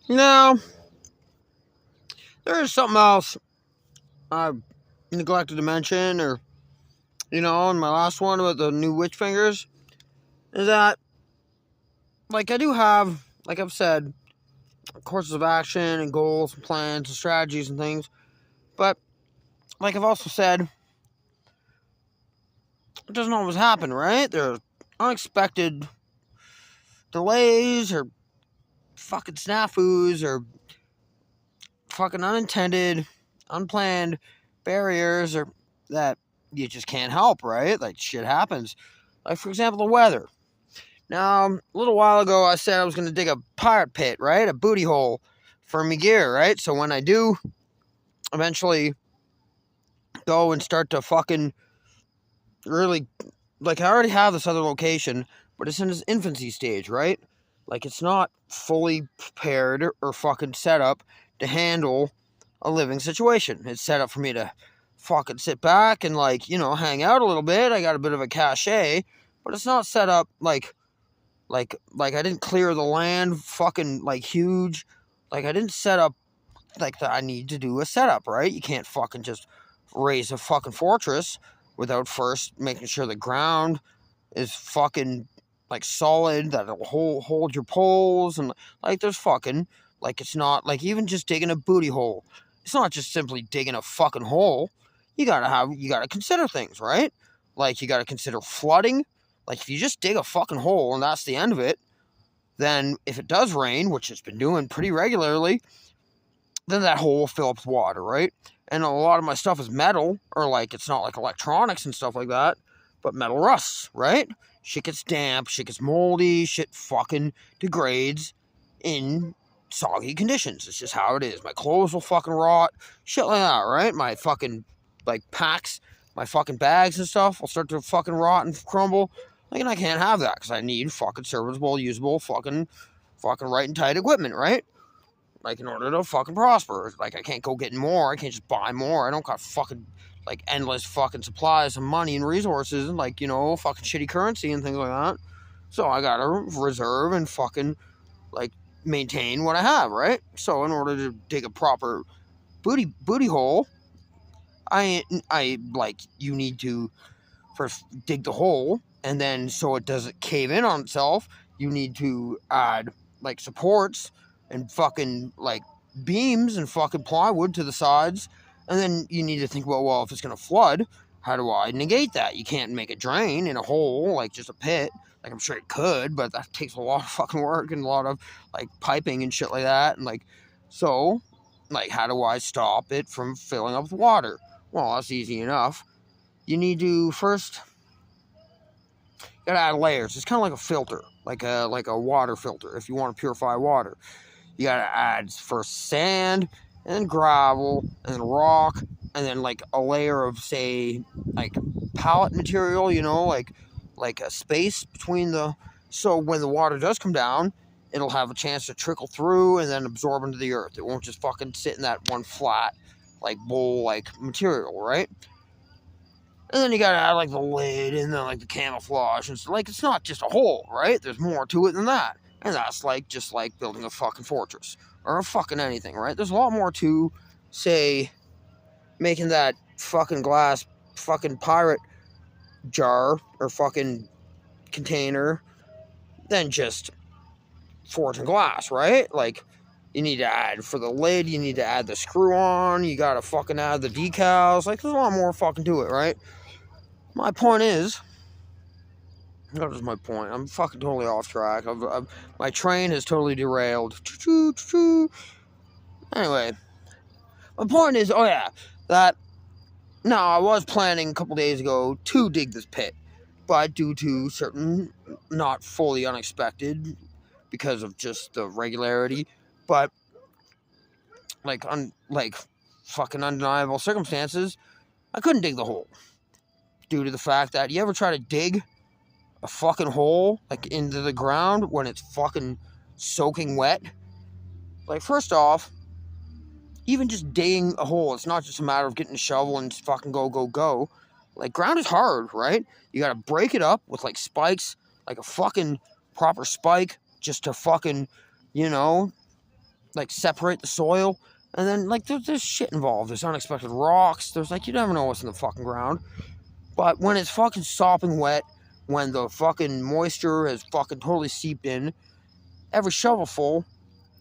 Now, there is something else I neglected to mention, or, in my last one about the new witch fingers, is that, I do have, like I've said, courses of action and goals and plans and strategies and things, but, like I've also said, it doesn't always happen, right? There are unexpected delays, or fucking snafus, or fucking unintended, unplanned barriers, or that you just can't help, right? Like, shit happens. Like, for example, the weather. Now, a little while ago, I said I was going to dig a pirate pit, right? A booty hole for me gear, right? So when I do eventually go and start to fucking really, I already have this other location, but it's in its infancy stage, right? Like, it's not fully prepared or fucking set up to handle a living situation. It's set up for me to fucking sit back and, hang out a little bit. I got a bit of a cachet, but it's not set up like I didn't clear the land fucking, huge. I didn't set up, that I need to do a setup, right? You can't fucking just raise a fucking fortress without first making sure the ground is fucking, solid, that it'll hold your poles, and, there's fucking, it's not, even just digging a booty hole. It's not just simply digging a fucking hole. You gotta consider things, right? You gotta consider flooding. If you just dig a fucking hole and that's the end of it, then if it does rain, which it's been doing pretty regularly, then that hole will fill up with water, right? And a lot of my stuff is metal, or it's not electronics and stuff like that, but metal rusts, right? Shit gets damp, shit gets moldy, shit fucking degrades in soggy conditions. It's just how it is. My clothes will fucking rot, shit like that, right? My fucking, packs, my fucking bags and stuff will start to fucking rot and crumble. And I can't have that, because I need fucking serviceable, usable, fucking right and tight equipment, right? In order to fucking prosper. I can't go getting more. I can't just buy more. I don't got fucking, endless fucking supplies of money and resources and, fucking shitty currency and things like that. So I gotta reserve and fucking, maintain what I have, right? So in order to dig a proper booty hole, you need to first dig the hole, and then so it doesn't cave in on itself, you need to add, supports and fucking, beams and fucking plywood to the sides. And then you need to think about, well, if it's going to flood, how do I negate that? You can't make a drain in a hole, just a pit. I'm sure it could, but that takes a lot of fucking work and a lot of, piping and shit like that. And, so, how do I stop it from filling up with water? Well, that's easy enough. You need to first, gotta add layers. It's kind of like a filter, like a water filter, if you want to purify water. You gotta add first sand, and then gravel, and then rock, and then a layer of, say, pallet material, like a space between the, so when the water does come down, it'll have a chance to trickle through and then absorb into the earth. It won't just fucking sit in that one flat, bowl, material, right? And then you gotta add, the lid, and then, the camouflage, and it's not just a hole, right? There's more to it than that. And that's, just building a fucking fortress. Or a fucking anything, right? There's a lot more to, say, making that fucking glass fucking pirate jar, or fucking container, than just forging glass, right? You need to add, for the lid, you need to add the screw on, you gotta fucking add the decals, there's a lot more fucking to it, right? My point is, what is my point? I'm fucking totally off track. My train has totally derailed. Anyway, my point is, that now I was planning a couple days ago to dig this pit, but due to certain not fully unexpected, because of just the regularity, but fucking undeniable circumstances, I couldn't dig the hole. Due to the fact that, you ever try to dig a fucking hole, into the ground when it's fucking soaking wet? First off, even just digging a hole, it's not just a matter of getting a shovel and fucking go. Ground is hard, right? You gotta break it up with, spikes, a fucking proper spike, just to fucking, like separate the soil. And then like there's shit involved. There's unexpected rocks. There's like you never know what's in the fucking ground. But when it's fucking sopping wet, when the fucking moisture has fucking totally seeped in, every shovelful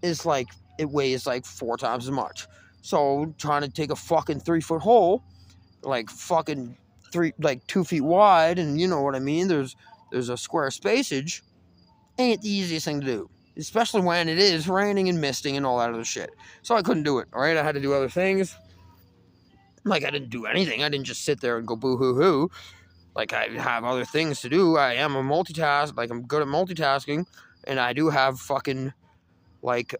is like, it weighs like 4 times as much. So trying to take a fucking 3-foot hole, like fucking 2 feet wide, and you know what I mean, there's a square spacage, ain't the easiest thing to do. Especially when it is raining and misting and all that other shit. So I couldn't do it, alright? I had to do other things. Like, I didn't do anything. I didn't just sit there and go boo-hoo-hoo. Like, I have other things to do. I am a multitask. Like, I'm good at multitasking. And I do have fucking, like,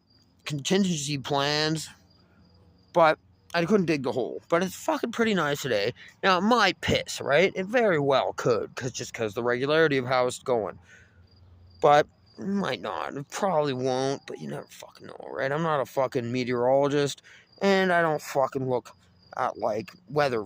contingency plans. But I couldn't dig the hole. But it's fucking pretty nice today. Now, it might piss, right? It very well could. Just because the regularity of how it's going. But it might not. It probably won't. But you never fucking know, right? I'm not a fucking meteorologist. And I don't fucking look at, like, weather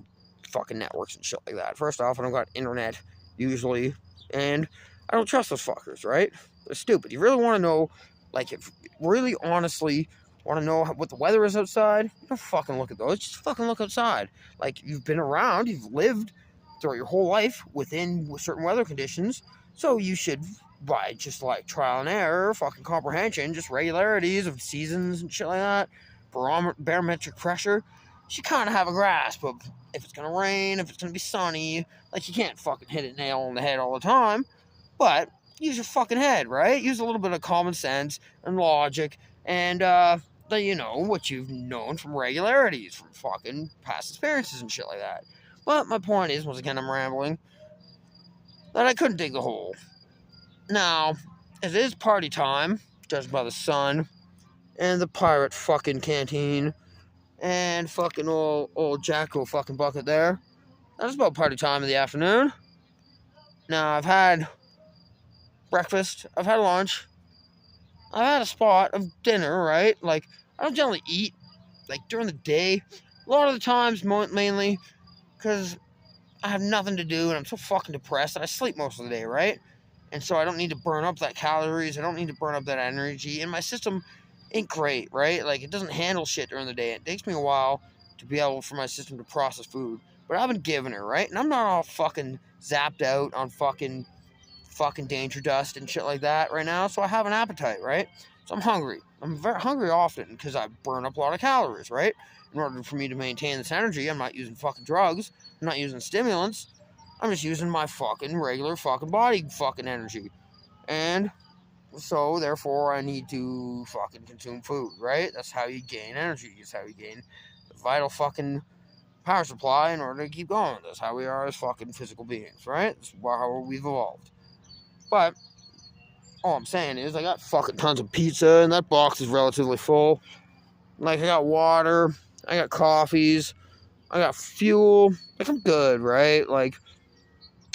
fucking networks and shit like that. First off, I don't got internet, usually, and I don't trust those fuckers, right? They're stupid. You really want to know, like, if really honestly want to know what the weather is outside, you don't fucking look at those. Just fucking look outside. Like, you've been around, you've lived throughout your whole life within certain weather conditions, so you should, by just, like, trial and error, fucking comprehension, just regularities of seasons and shit like that, barometric pressure, you kind of have a grasp of if it's going to rain, if it's going to be sunny. Like, you can't fucking hit a nail on the head all the time, but use your fucking head, right? Use a little bit of common sense and logic, and, you know, what you've known from regularities, from fucking past experiences and shit like that. But my point is, once again, I'm rambling, that I couldn't dig the hole. Now, it is party time, judged by the sun, and the pirate fucking canteen, and fucking old Jacko fucking bucket there. That's about party time in the afternoon. Now, I've had breakfast, I've had lunch, I've had a spot of dinner, right? Like, I don't generally eat, like, during the day. A lot of the times, mainly, because I have nothing to do, and I'm so fucking depressed that I sleep most of the day, right? And so I don't need to burn up that calories, I don't need to burn up that energy, and my system ain't great, right? Like, it doesn't handle shit during the day. It takes me a while to be able for my system to process food. But I've been giving it, right? And I'm not all fucking zapped out on fucking danger dust and shit like that right now. So I have an appetite, right? So I'm hungry. I'm very hungry often because I burn up a lot of calories, right? In order for me to maintain this energy, I'm not using fucking drugs. I'm not using stimulants. I'm just using my fucking regular fucking body fucking energy. And so, therefore, I need to fucking consume food, right? That's how you gain energy. It's how you gain the vital fucking power supply in order to keep going. That's how we are as fucking physical beings, right? That's how we've evolved. But all I'm saying is I got fucking tons of pizza, and that box is relatively full. Like, I got water, I got coffees, I got fuel. Like, I'm good, right? Like,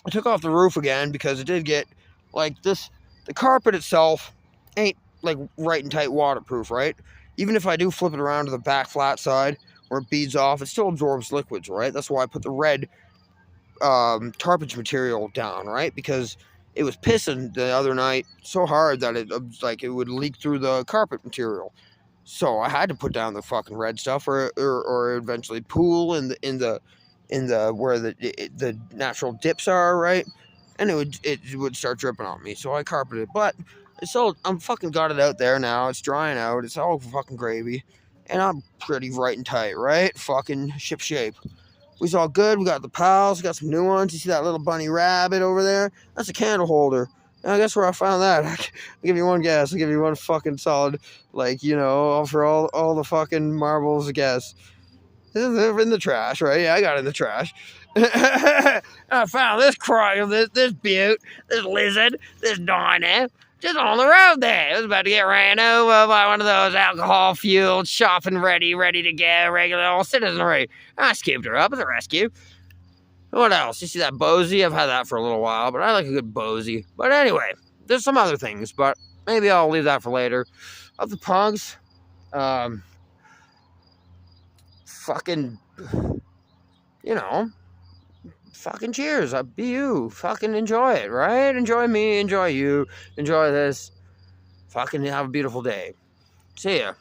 I took off the roof again because it did get, like, this. The carpet itself ain't, like, right and tight waterproof, right? Even if I do flip it around to the back flat side where it beads off, it still absorbs liquids, right? That's why I put the red tarpage material down, right? Because it was pissing the other night so hard that it would leak through the carpet material. So I had to put down the fucking red stuff, or eventually pool in the where the natural dips are, right? And it would start dripping on me, so I carpeted it. But it's all, I'm fucking got it out there now. It's drying out. It's all fucking gravy, and I'm pretty right and tight, right? Fucking ship shape. We's all good. We got the pals. We got some new ones. You see that little bunny rabbit over there? That's a candle holder. And guess where I found that? I'll give you one guess. I'll give you one fucking solid, like, you know, for all the fucking marbles guess. They're in the trash, right? Yeah, I got it in the trash. I found this this beaut, this lizard, this dino, just on the road there. It was about to get ran over by one of those alcohol-fueled, shopping ready to go, regular old citizenry. I scooped her up as a rescue. What else? You see that Bosie? I've had that for a little while, but I like a good Bosie. But anyway, there's some other things, but maybe I'll leave that for later. Of the pugs, fucking, you know, fucking cheers. Be you. Fucking enjoy it, right? Enjoy me, enjoy you, enjoy this. Fucking have a beautiful day. See ya.